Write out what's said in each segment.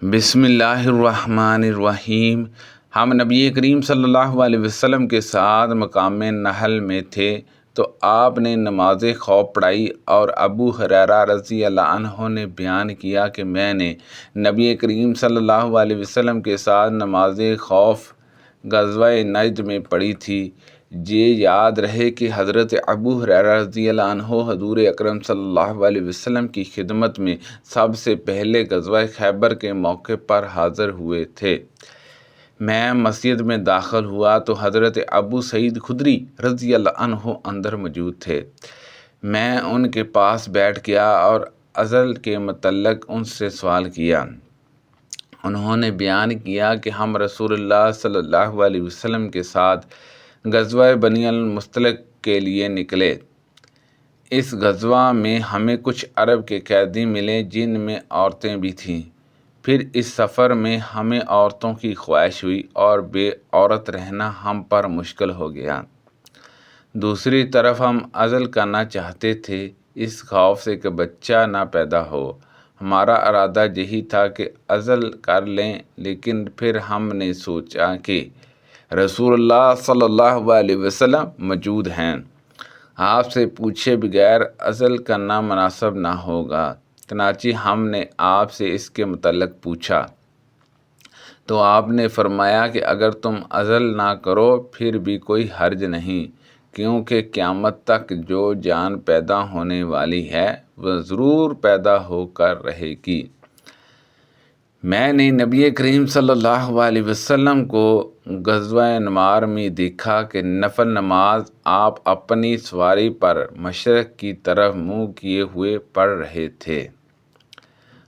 بسم اللہ الرحمن الرحیم۔ ہم نبی کریم صلی اللہ علیہ وسلم کے ساتھ مقام نحل میں تھے تو آپ نے نماز خوف پڑھائی اور ابو ہریرہ رضی اللہ عنہ نے بیان کیا کہ میں نے نبی کریم صلی اللہ علیہ وسلم کے ساتھ نماز خوف غزوہ نجد میں پڑھی تھی۔ یہ یاد رہے کہ حضرت ابو ہریرہ رضی اللہ عنہ حضور اکرم صلی اللہ علیہ وسلم کی خدمت میں سب سے پہلے غزوہ خیبر کے موقع پر حاضر ہوئے تھے۔ میں مسجد میں داخل ہوا تو حضرت ابو سعید خدری رضی اللہ عنہ اندر موجود تھے۔ میں ان کے پاس بیٹھ گیا اور ازل کے متعلق ان سے سوال کیا۔ انہوں نے بیان کیا کہ ہم رسول اللہ صلی اللہ علیہ وسلم کے ساتھ غزوہ بنی المصطلق کے لیے نکلے۔ اس غزوہ میں ہمیں کچھ عرب کے قیدی ملے جن میں عورتیں بھی تھیں۔ پھر اس سفر میں ہمیں عورتوں کی خواہش ہوئی اور بے عورت رہنا ہم پر مشکل ہو گیا۔ دوسری طرف ہم عزل کرنا چاہتے تھے اس خوف سے کہ بچہ نہ پیدا ہو۔ ہمارا ارادہ یہی تھا کہ عزل کر لیں، لیکن پھر ہم نے سوچا کہ رسول اللہ صلی اللہ علیہ وسلم موجود ہیں، آپ سے پوچھے بغیر عزل کرنا مناسب نہ ہوگا۔ چنانچہ ہم نے آپ سے اس کے متعلق پوچھا تو آپ نے فرمایا کہ اگر تم عزل نہ کرو پھر بھی کوئی حرج نہیں، کیونکہ قیامت تک جو جان پیدا ہونے والی ہے وہ ضرور پیدا ہو کر رہے گی۔ میں نے نبی کریم صلی اللہ علیہ وسلم کو غزوہ نمار میں دیکھا کہ نفل نماز آپ اپنی سواری پر مشرق کی طرف منہ کیے ہوئے پڑھ رہے تھے۔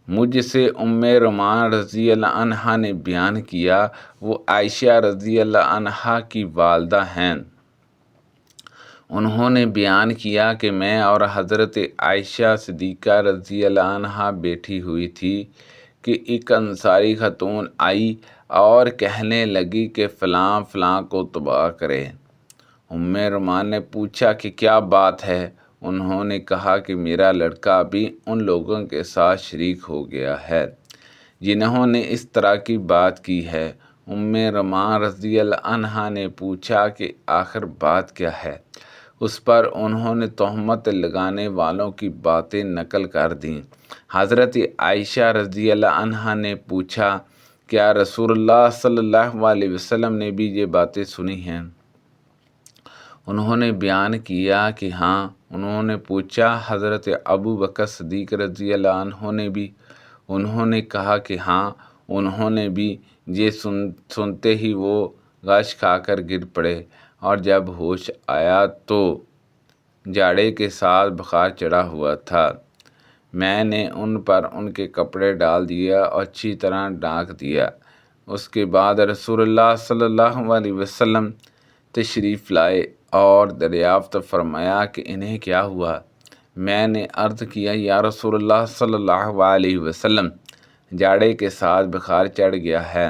مجھ سے رومان رضی اللہ عنہا نے بیان کیا، وہ عائشہ رضی اللہ عنہا کی والدہ ہیں۔ انہوں نے بیان کیا کہ میں اور حضرت عائشہ صدیقہ رضی اللہ عنہا بیٹھی ہوئی تھی کہ ایک انصاری خاتون آئی اور کہنے لگی کہ فلاں فلاں کو تباہ کرے۔ رومان نے پوچھا کہ کیا بات ہے؟ انہوں نے کہا کہ میرا لڑکا بھی ان لوگوں کے ساتھ شریک ہو گیا ہے جنہوں نے اس طرح کی بات کی ہے۔ رومان رضی اللہ عنہا نے پوچھا کہ آخر بات کیا ہے؟ اس پر انہوں نے تہمت لگانے والوں کی باتیں نقل کر دیں۔ حضرت عائشہ رضی اللہ عنہا نے پوچھا کیا رسول اللہ صلی اللہ علیہ وسلم نے بھی یہ باتیں سنی ہیں؟ انہوں نے بیان کیا کہ ہاں۔ انہوں نے پوچھا حضرت ابو بکر صدیق رضی اللہ عنہ نے بھی؟ انہوں نے کہا کہ ہاں، انہوں نے بھی۔ یہ سنتے ہی وہ غش کھا کر گر پڑے اور جب ہوش آیا تو جاڑے کے ساتھ بخار چڑھا ہوا تھا۔ میں نے ان پر ان کے کپڑے ڈال دیے اور اچھی طرح ڈھانک دیا۔ اس کے بعد رسول اللہ صلی اللہ علیہ وسلم تشریف لائے اور دریافت فرمایا کہ انہیں کیا ہوا؟ میں نے عرض کیا یا رسول اللہ صلی اللہ علیہ وسلم، جاڑے کے ساتھ بخار چڑھ گیا ہے۔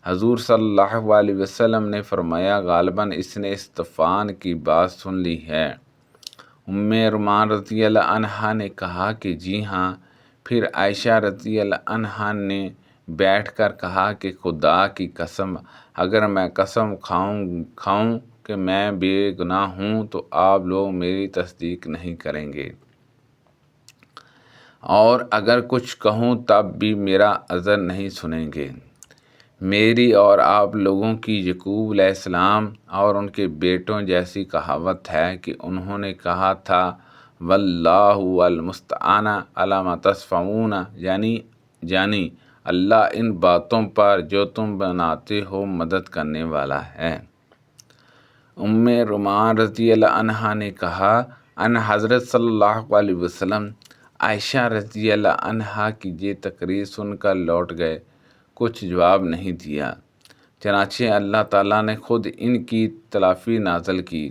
حضور صلی اللہ علیہ وسلم نے فرمایا غالباً اس نے اس طوفان کی بات سن لی ہے۔ رومان رضی اللہ عنہا نے کہا کہ جی ہاں۔ پھر عائشہ رضی اللہ عنہا نے بیٹھ کر کہا کہ خدا کی قسم، اگر میں قسم کھاؤں کہ میں بے گناہ ہوں تو آپ لوگ میری تصدیق نہیں کریں گے، اور اگر کچھ کہوں تب بھی میرا عذر نہیں سنیں گے۔ میری اور آپ لوگوں کی یعقوب علیہ السلام اور ان کے بیٹوں جیسی کہاوت ہے کہ انہوں نے کہا تھا واللہ المستعان علی ما تصفون، یعنی اللہ ان باتوں پر جو تم بناتے ہو مدد کرنے والا ہے۔ رومان رضی اللہ عنہا نے کہا ان حضرت صلی اللہ علیہ وسلم عائشہ رضی اللہ عنہا کی یہ تقریر سن کر لوٹ گئے، کچھ جواب نہیں دیا۔ چنانچہ اللہ تعالیٰ نے خود ان کی تلافی نازل کی۔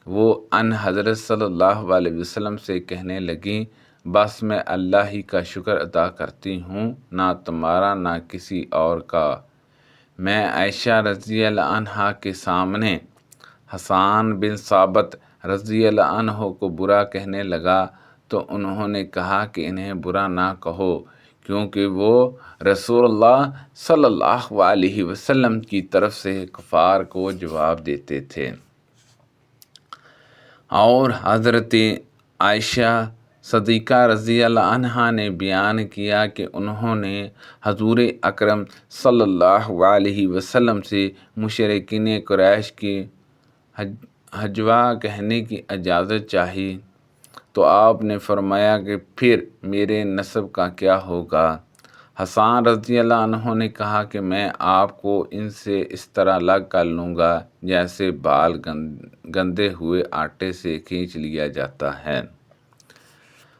وہ ان حضرت صلی اللہ علیہ وسلم سے کہنے لگیں بس میں اللہ ہی کا شکر ادا کرتی ہوں، نہ تمہارا نہ کسی اور کا۔ میں عائشہ رضی اللہ عنہا کے سامنے حسان بن ثابت رضی اللہ عنہ کو برا کہنے لگا تو انہوں نے کہا کہ انہیں برا نہ کہو، کیونکہ وہ رسول اللہ صلی اللہ علیہ وسلم کی طرف سے کفار کو جواب دیتے تھے۔ اور حضرت عائشہ صدیقہ رضی اللہ عنہا نے بیان کیا کہ انہوں نے حضور اکرم صلی اللہ علیہ وسلم سے مشرکین قریش کی حجوا کہنے کی اجازت چاہی تو آپ نے فرمایا کہ پھر میرے نسب کا کیا ہوگا؟ حسان رضی اللہ عنہ نے کہا کہ میں آپ کو ان سے اس طرح الگ کر لوں گا جیسے بال گندے ہوئے آٹے سے کھینچ لیا جاتا ہے۔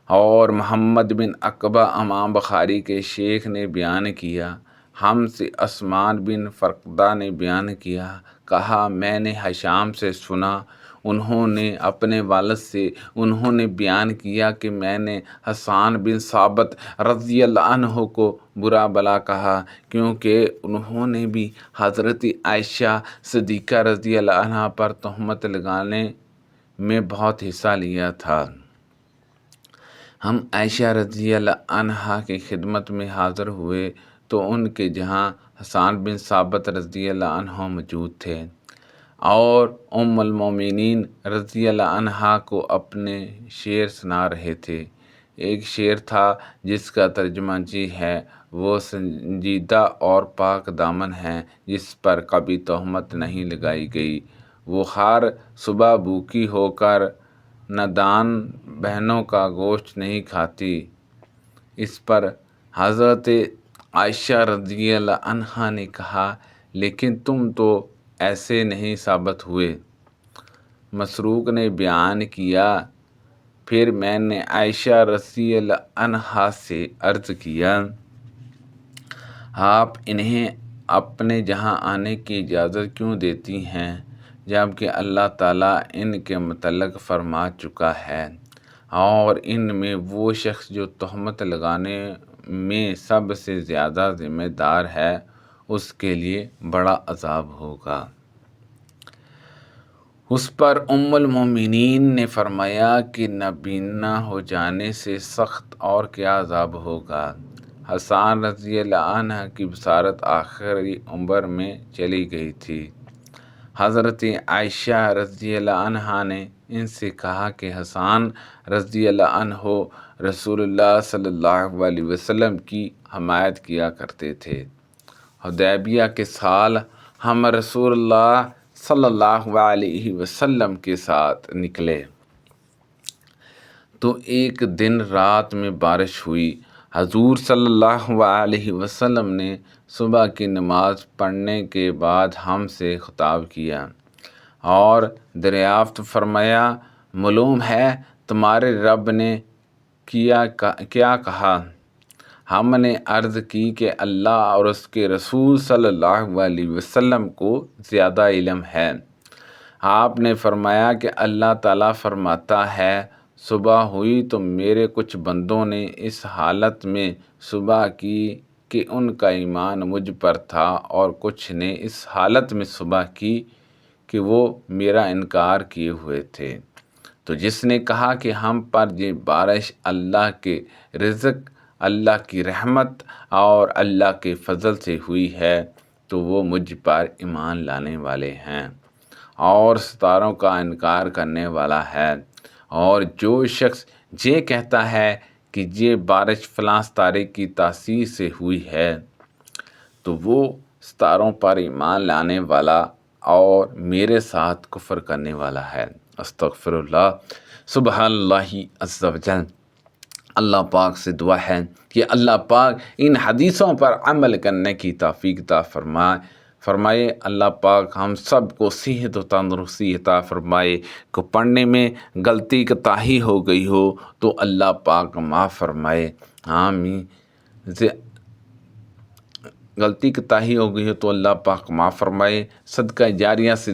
اور محمد بن عقبہ امام بخاری کے شیخ نے بیان کیا، ہم سے عثمان بن فرقدہ نے بیان کیا، کہا میں نے ہشام سے سنا، انہوں نے اپنے والد سے انہوں نے بیان کیا کہ میں نے حسان بن ثابت رضی اللہ عنہ کو برا بلا کہا، کیونکہ انہوں نے بھی حضرت عائشہ صدیقہ رضی اللہ عنہ پر تہمت لگانے میں بہت حصہ لیا تھا۔ ہم عائشہ رضی اللہ عنہا کی خدمت میں حاضر ہوئے تو ان کے جہاں حسان بن ثابت رضی اللہ عنہ موجود تھے اور ام المومنین رضی اللہ عنہا کو اپنے شعر سنا رہے تھے۔ ایک شعر تھا جس کا ترجمہ ہے، وہ سنجیدہ اور پاک دامن ہے جس پر کبھی تہمت نہیں لگائی گئی، وہ ہر صبح بھوکی ہو کر نادان بہنوں کا گوشت نہیں کھاتی۔ اس پر حضرت عائشہ رضی اللہ عنہا نے کہا، لیکن تم تو ایسے نہیں ثابت ہوئے۔ مسروق نے بیان کیا، پھر میں نے عائشہ رضی اللہ عنہا سے عرض کیا، آپ انہیں اپنے جہاں آنے کی اجازت کیوں دیتی ہیں جبکہ اللہ تعالیٰ ان کے متعلق فرما چکا ہے، اور ان میں وہ شخص جو تہمت لگانے میں سب سے زیادہ ذمہ دار ہے اس کے لیے بڑا عذاب ہوگا۔ اس پر ام المومنین نے فرمایا کہ نابینا ہو جانے سے سخت اور کیا عذاب ہوگا۔ حسان رضی اللہ عنہ کی بصارت آخری عمر میں چلی گئی تھی۔ حضرت عائشہ رضی اللہ عنہا نے ان سے کہا کہ حسان رضی اللہ عنہ رسول اللہ صلی اللہ علیہ وسلم کی حمایت کیا کرتے تھے۔ حدیبیہ کے سال ہم رسول اللہ صلی اللہ علیہ وسلم کے ساتھ نکلے تو ایک دن رات میں بارش ہوئی۔ حضور صلی اللہ علیہ وسلم نے صبح کی نماز پڑھنے کے بعد ہم سے خطاب کیا اور دریافت فرمایا، معلوم ہے تمہارے رب نے کیا کہا؟ ہم نے عرض کی کہ اللہ اور اس کے رسول صلی اللہ علیہ وسلم کو زیادہ علم ہے۔ آپ نے فرمایا کہ اللہ تعالیٰ فرماتا ہے، صبح ہوئی تو میرے کچھ بندوں نے اس حالت میں صبح کی کہ ان کا ایمان مجھ پر تھا، اور کچھ نے اس حالت میں صبح کی کہ وہ میرا انکار کیے ہوئے تھے۔ تو جس نے کہا کہ ہم پر یہ بارش اللہ کے رزق، اللہ کی رحمت اور اللہ کے فضل سے ہوئی ہے تو وہ مجھ پر ایمان لانے والے ہیں، اور ستاروں کا انکار کرنے والا ہے۔ اور جو شخص یہ کہتا ہے کہ یہ بارش فلاں ستارے کی تاثیر سے ہوئی ہے تو وہ ستاروں پر ایمان لانے والا اور میرے ساتھ کفر کرنے والا ہے۔ استغفر اللہ۔ سبحان اللہ عز و جل۔ اللہ پاک سے دعا ہے کہ اللہ پاک ان حدیثوں پر عمل کرنے کی توفیق عطا فرمائے۔ اللہ پاک ہم سب کو صحت و تندرستی عطا فرمائے۔ کو پڑھنے میں غلطی کوتاہی ہو گئی ہو تو اللہ پاک معاف فرمائے، آمین۔ غلطی کوتاہی ہو گئی ہو تو اللہ پاک معاف فرمائے۔ صدقہ جاریہ سے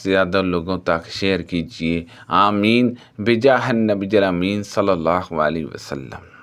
زیادہ لوگوں تک شیئر کیجیے، آمین، بجاہ النبی الامین صلی اللہ علیہ وسلم۔